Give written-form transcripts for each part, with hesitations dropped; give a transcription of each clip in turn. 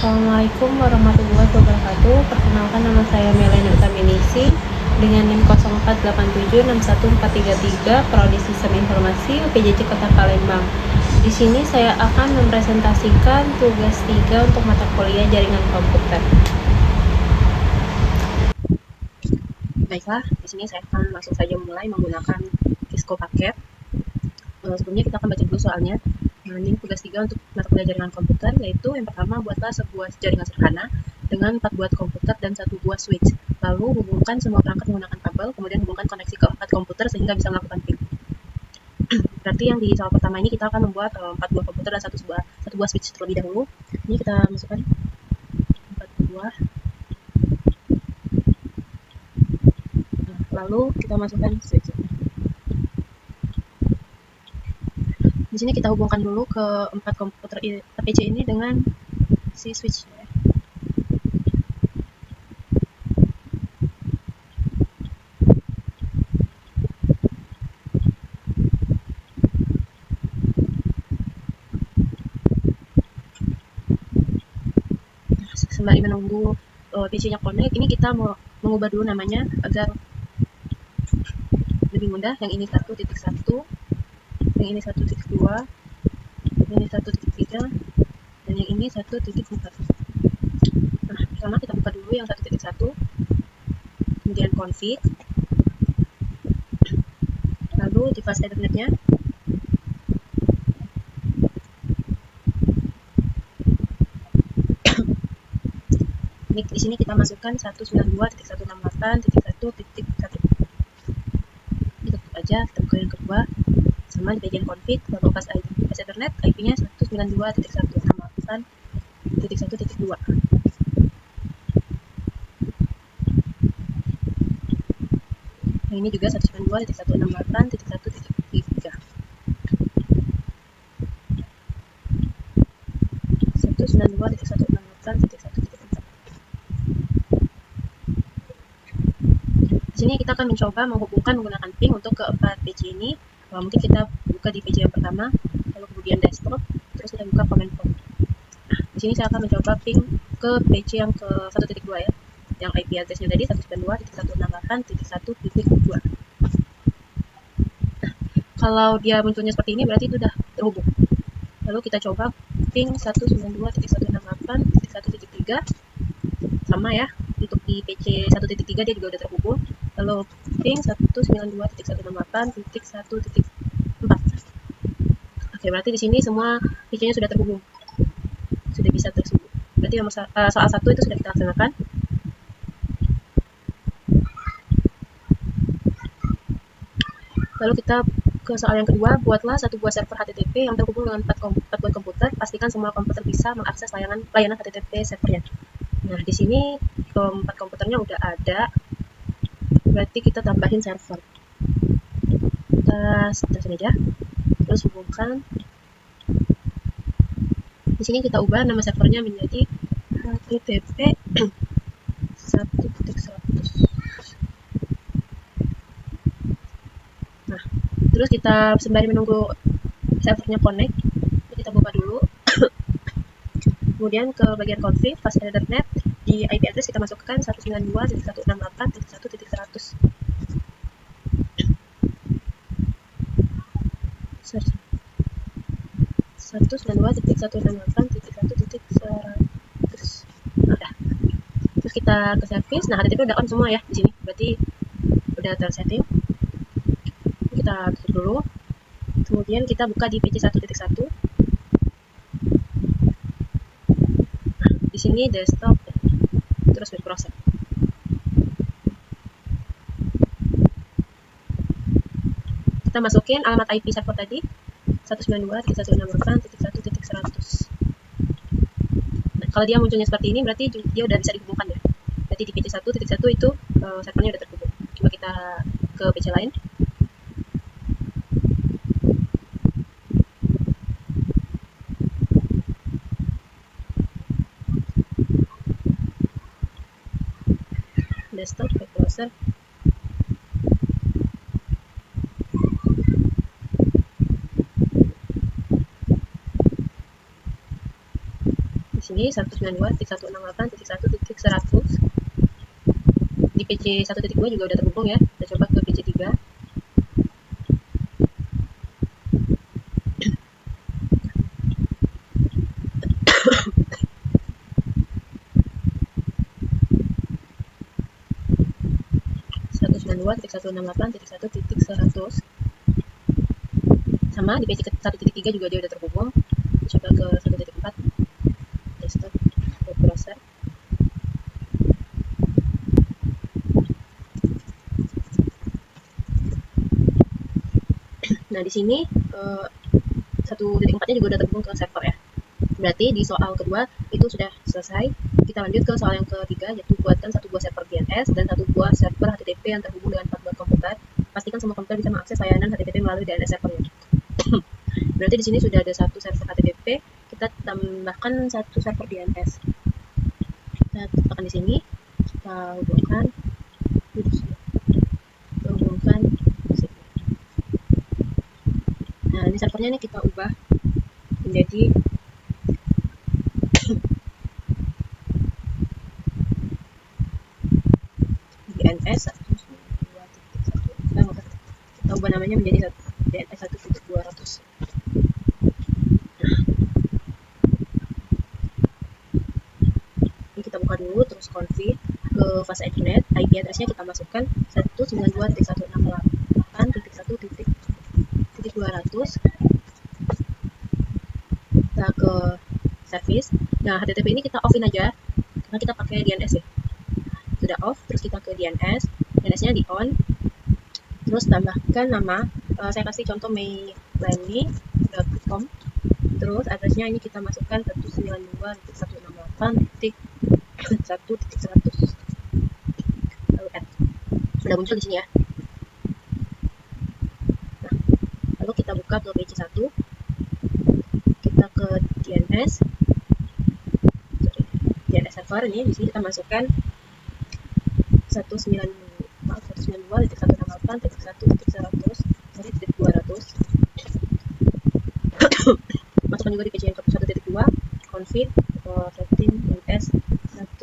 Assalamualaikum warahmatullahi wabarakatuh. Perkenalkan, nama saya Melena Utaminisi dengan NIM 08876143, Prodi Sistem Informasi UPJJ Kota Palembang. Di sini saya akan mempresentasikan tugas 3 untuk mata kuliah jaringan komputer. Baiklah, di sini saya akan langsung saja mulai menggunakan Cisco paket. Sebelumnya kita akan baca dulu soalnya. Ini tugas 3 untuk mata kuliah jaringan komputer, yaitu yang pertama, buatlah sebuah jaringan sederhana dengan 4 buah komputer dan 1 buah switch. Lalu hubungkan semua perangkat menggunakan kabel, kemudian hubungkan koneksi ke 4 komputer sehingga bisa melakukan ping. Berarti yang di soal pertama ini kita akan membuat 4 buah komputer dan 1 buah switch terlebih dahulu. Ini kita masukkan 4 buah. Lalu kita masukkan switch. Di sini kita hubungkan dulu ke 4 komputer PC ini dengan si switch. Sembari menunggu PC-nya connect, ini kita mau mengubah dulu namanya agar lebih mudah. Yang ini 1.1, yang ini 1.2, yang ini 1.3, dan yang ini 1.4. Nah, pertama kita buka dulu yang 1.1, kemudian config, lalu device Ethernetnya. Ini di sini kita masukkan 192.168.1.1. Tutup aja, kita buka yang kedua. Sama di bagian config, lalu pas Ethernet, IP-nya 192.168.1.2. Yang ini juga 192.168.1.3. 192.168.1.4. Di sini kita akan mencoba menghubungkan menggunakan ping untuk keempat PC ini. Mungkin kita buka di PC yang pertama, lalu kemudian desktop, terus kita buka command prompt. Nah, di sini saya akan mencoba ping ke PC yang ke 1.2 ya, yang IP address-nya tadi 192.168.1.2. Kalau dia munculnya seperti ini, berarti itu sudah terhubung. Lalu kita coba ping 192.168.1.3, sama ya, untuk di PC 1.3 dia juga sudah terhubung. Lalu ping 192.168.1.4. Oke, berarti di sini semua PC-nya sudah terhubung, sudah bisa tersambung. Berarti soal 1 itu sudah kita laksanakan. Lalu kita ke soal yang kedua, buatlah satu buah server HTTP yang terhubung dengan 4 buah komputer. Pastikan semua komputer bisa mengakses layanan HTTP servernya. Nah, di sini keempat komputernya udah ada, berarti kita tambahin server. Kita sini aja, terus hubungkan. Di sini kita ubah nama servernya menjadi HTTP 1.100. Nah, terus kita sembari menunggu servernya connect, kita buka dulu. Kemudian ke bagian config, pas Ethernet, di IP address kita masukkan 192.168.1.100. 192.168.1.100. Nah, terus kita ke service. Nah, HTTP udah on semua ya di sini. Berarti udah tersetting. Kita tutup dulu. Kemudian kita buka di PC 1.1. Nah, di sini desktop, terus web browser. Kita masukin alamat IP server tadi 192.168.1.100. Nah, kalau dia munculnya seperti ini, berarti dia udah bisa dihubungkan ya. Berarti di PC 1.1 itu servernya udah terhubung. Coba kita ke PC lain. Desktop, web browser. Di sini 192.168.1.100. Di PC 1.2 juga udah terhubung ya. Kita coba ke PC 3. Sama di PC 1.3 juga dia udah terhubung. Coba ke 1.4 desktop web browser. Nah, di sini 1.4-nya juga udah terhubung ke server ya. Berarti di soal kedua itu sudah selesai. Kita lanjut ke soal yang ketiga, yaitu buatkan satu buah server DNS dan satu buah server HTTP yang terhubung dengan 4 buah komputer. Pastikan semua komputer bisa mengakses layanan HTTP melalui DNS servernya. Berarti di sini sudah ada satu server HTTP, kita tambahkan satu server DNS. Kita tekan di sini, kita hubungkan. Nah, ini servernya nih kita ubah menjadi DNS 192.1. Kita ubah namanya menjadi DNS 1.200. Ini kita buka dulu, terus config ke fase internet. IP address-nya kita masukkan 192.168.1.200. Kita ke service. Nah, HTTP ini kita offin aja karena kita pakai DNS ya. Sudah off, terus kita ke DNS. DNS-nya di on. Terus tambahkan nama. Saya kasih contoh mailani.com. Terus address-nya ini kita masukkan 192.168.1.100. Lalu add. Sudah muncul di sini ya. Nah, lalu kita buka ke PC 1. Kita ke DNS server ini. Di sini kita masukkan 192.168.1.100 dari 200. Masukkan juga di PC yang ke 1.2, config setting DNS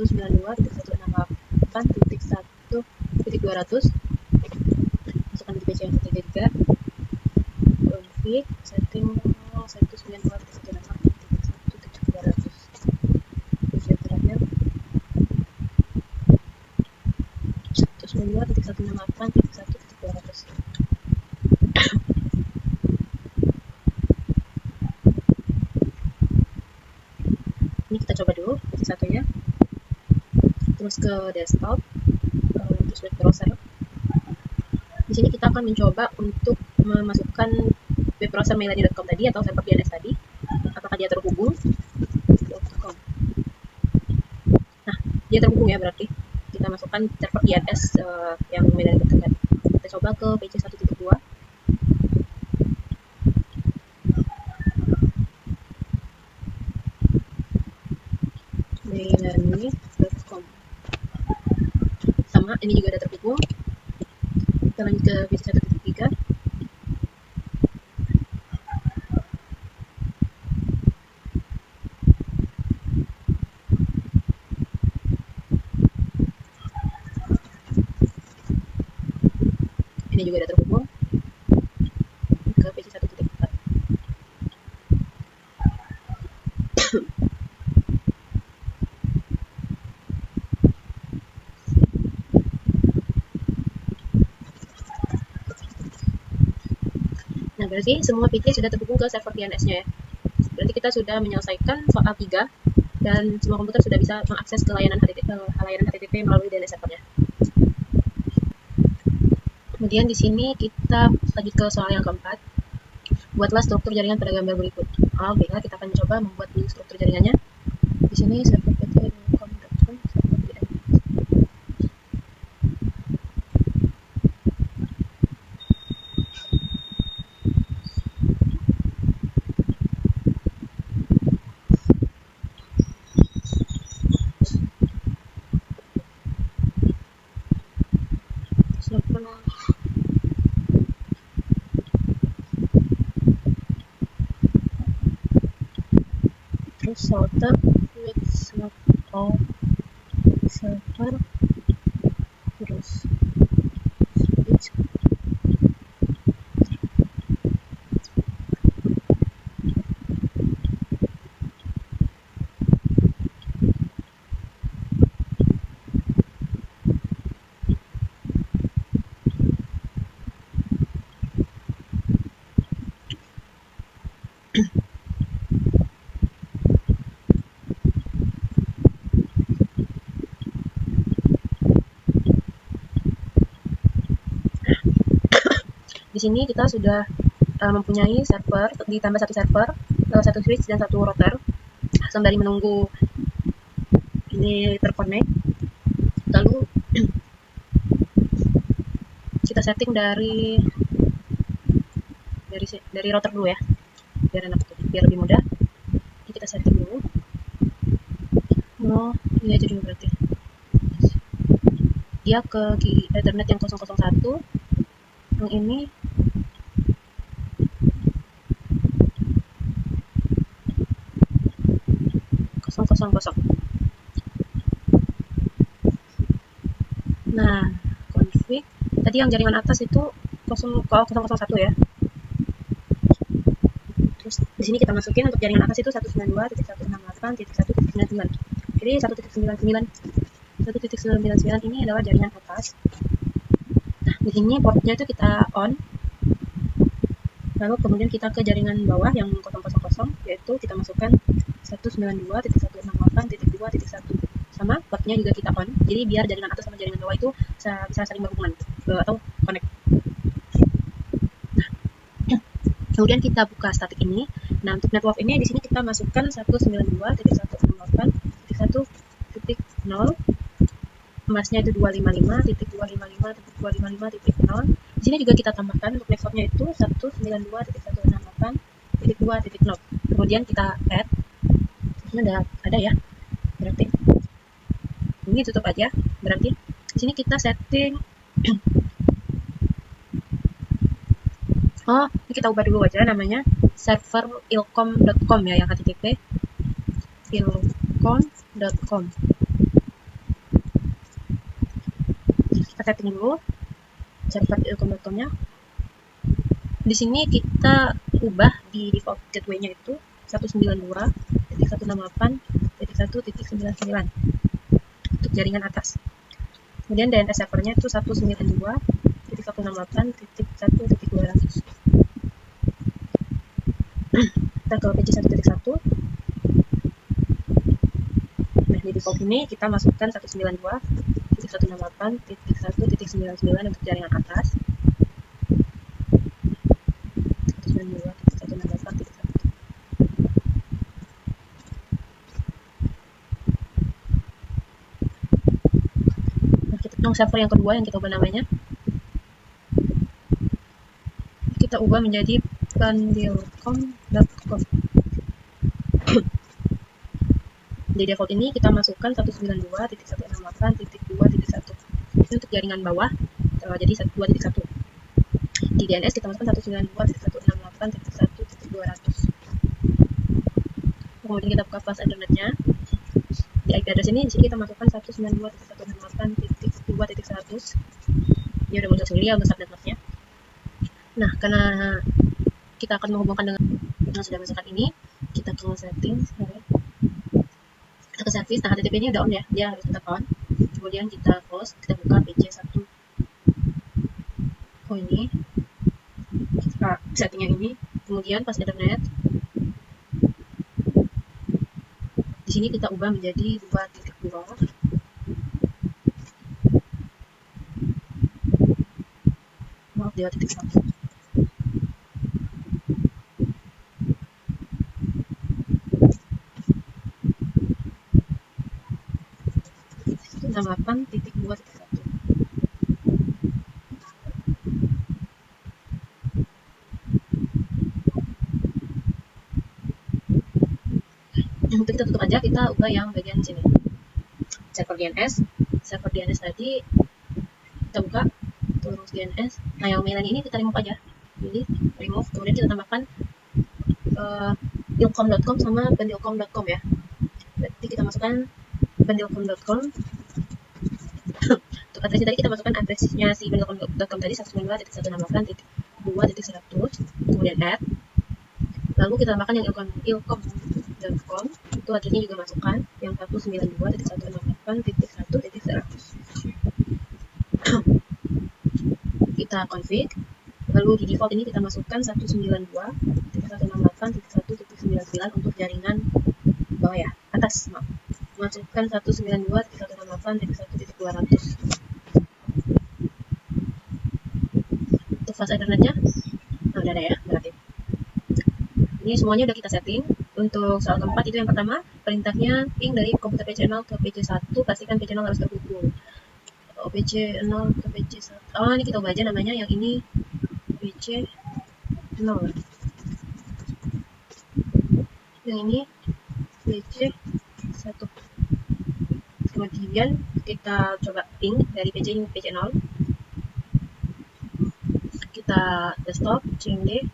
192.168.1.200. Masukkan di PC yang ketiga, config setting 192.168.1.200. PC terakhir 192.168.1.200. Ini kita coba dulu PC satunya. Terus ke desktop, terus web browser. Di sini kita akan mencoba untuk memasukkan web browser mailani.com tadi atau server DNS tadi. Apakah dia terhubung? Nah, dia terhubung ya, berarti kita masukkan server DNS yang mailani.com tadi. Kita coba ke PC 1.2. mailani.com. Sama, ini juga ada terhubung. Kita lanjut ke PC 1.3. Ini juga ada terhubung ke PC 1.4. Nah, berarti semua PC sudah terhubung ke server DNS-nya ya. Berarti kita sudah menyelesaikan soal 3 dan semua komputer sudah bisa mengakses ke layanan HTTP melalui DNS servernya. Kemudian di sini kita lanjut ke soal yang keempat. Buatlah struktur jaringan pada gambar berikut. Baiklah, kita akan coba membuat dulu struktur jaringannya. Di sini server pt.com, server DNS. Terus router it's not all server, terus switch. Di sini kita sudah mempunyai server, ditambah satu server, satu switch dan satu router. Sembari menunggu ini terkonek, lalu kita setting dari router dulu ya, biar lebih mudah. Ini kita setting dulu. Ini aja dulu berarti. Dia ke Ethernet yang 001, yang ini kosong. Nah, config tadi yang jaringan atas itu 001 ya. Terus di sini kita masukin untuk jaringan atas itu 192.168.1.99. Jadi 1.99 ini adalah jaringan atas. Nah, di sini portnya itu kita on. Lalu kemudian kita ke jaringan bawah yang 000, yaitu kita masukkan 192.168.2.1. Sama, portnya juga kita on. Jadi biar jaringan atas sama jaringan bawah itu bisa saling berhubungan atau connect. Nah, kemudian kita buka static ini. Nah, untuk network ini di sini kita masukkan 192.168.1.0. Emasnya itu 255.255.255.0. Di sini juga kita tambahkan untuk networknya itu 192.168.2.0. Kemudian kita add. Ini ada ya. Berarti ini tutup aja. Berarti di sini kita setting. Ini kita ubah dulu aja namanya server ilkom.com ya, yang http ilkom.com. Kita setting dulu server ilkom.com-nya. Di sini kita ubah di default gateway-nya itu 192.168.1.99 untuk jaringan atas. Kemudian DNS servernya itu 192.168.1.200. Kita ke page 1.1. Nah, di default ini kita masukkan 192.168.1.99 untuk jaringan atas. 192.168.1. Nah, kita server yang kedua yang kita ubah namanya. Kita ubah menjadi pandilkom.com. Di default ini kita masukkan 192.168.2.1. Ini untuk jaringan bawah, jadi 2.1. Di DNS kita masukkan 192.168.1.200. Kemudian kita buka flash internetnya. Di IP address ini, di sini kita masukkan 192.168.2.100. Ini udah muncul sendiri ya untuk subnetworknya. Nah, karena kita akan menghubungkan dengan yang sudah masukkan ini, kita ke settings, kita ke service. Nah, HTTP ini udah on ya, dia harus tetap on. Kemudian kita close, kita buka pc1. Ini settingnya ini. Kemudian pas internet, di sini kita ubah menjadi 2.2. Maaf, 2.1. Itu 68.2.1. Untuk kita tutup aja, kita ubah yang bagian sini. Server DNS tadi kita buka, terus DNS. Nah, yang mailan ini kita remove aja. Jadi remove, kemudian kita tambahkan ilkom.com sama pandilkom.com ya. Berarti kita masukkan pendelcom.com. Untuk addresnya tadi kita masukkan addresnya si pendelcom.com tadi 192.168.2.100, kemudian add. Lalu kita tambahkan yang ilkom.com, itu addresnya juga masukkan yang 192.168.1.100. Kita config. Lalu di default ini kita masukkan 192.168.1.99 untuk jaringan bawah ya, atas maaf. Masukkan 192.168.1.200. Untuk fast ethernetnya, udah ada ya berarti. Ini semuanya udah kita setting. Untuk soal keempat itu yang pertama, perintahnya ping dari komputer PC0 ke PC1, pastikan PC0 harus terhubung. PC0 ke PC1. Oh, ini kita ubah aja namanya, yang ini PC0. Yang ini PC1. Kemudian kita coba ping dari PC0. Kita desktop, cmd.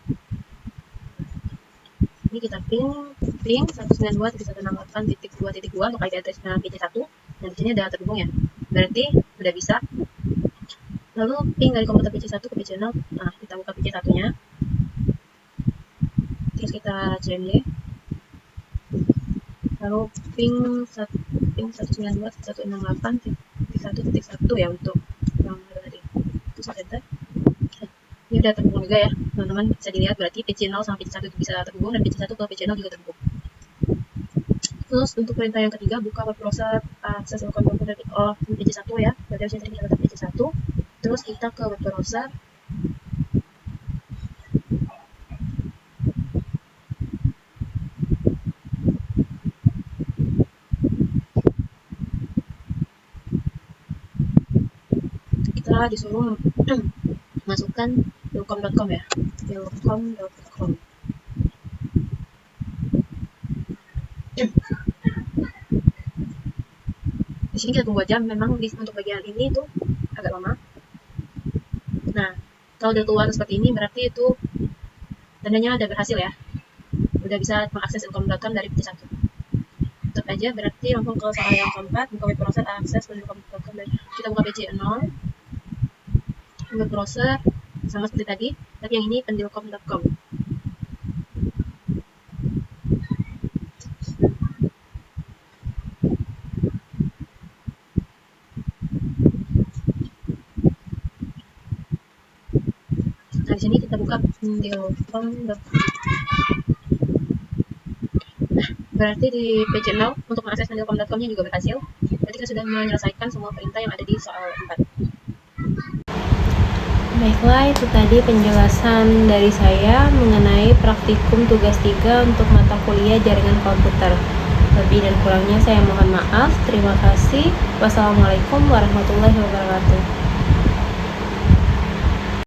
Ini kita ping 192.168.2.2 untuk IP address PC1. Dan di sini ada terhubung ya. Berarti sudah bisa. Lalu ping dari komputer PC1 ke PC0. Nah, kita buka PC1-nya. Terus kita cmd. Lalu ping 192.168.1.1 ya untuk yang tadi. Terus enter. Ini udah terhubung juga ya, teman-teman bisa dilihat berarti PC0 sama PC1 itu bisa terhubung dan PC1 ke PC0 juga terhubung. Terus untuk perintah yang ketiga, buka web browser akses local komputer PC1 ya. Berarti harusnya tadi kita kata PC1. Terus kita ke web browser. Kita disuruh masukkan ilkom.com ya, ilkom.com. Di sini kita tunggu aja, memang untuk bagian ini tuh agak lama. Nah, kalau udah keluar seperti ini berarti itu tandanya udah berhasil ya, udah bisa mengakses ilkom.com dari PC1. Tutup aja, berarti langsung ke soal yang keempat, buka web browser akses ilkom.com dan kita buka PC0. Web browser sama seperti tadi, tapi yang ini pendelcom.com. Nah, di sini kita buka pendelcom.com. Nah, berarti di PC0 untuk mengakses pendelcom.com-nya juga berhasil. Berarti kita sudah menyelesaikan semua perintah yang ada di soal 4. Baiklah, itu tadi penjelasan dari saya mengenai praktikum tugas 3 untuk mata kuliah jaringan komputer. Lebih dan kurangnya saya mohon maaf. Terima kasih. Wassalamualaikum warahmatullahi wabarakatuh.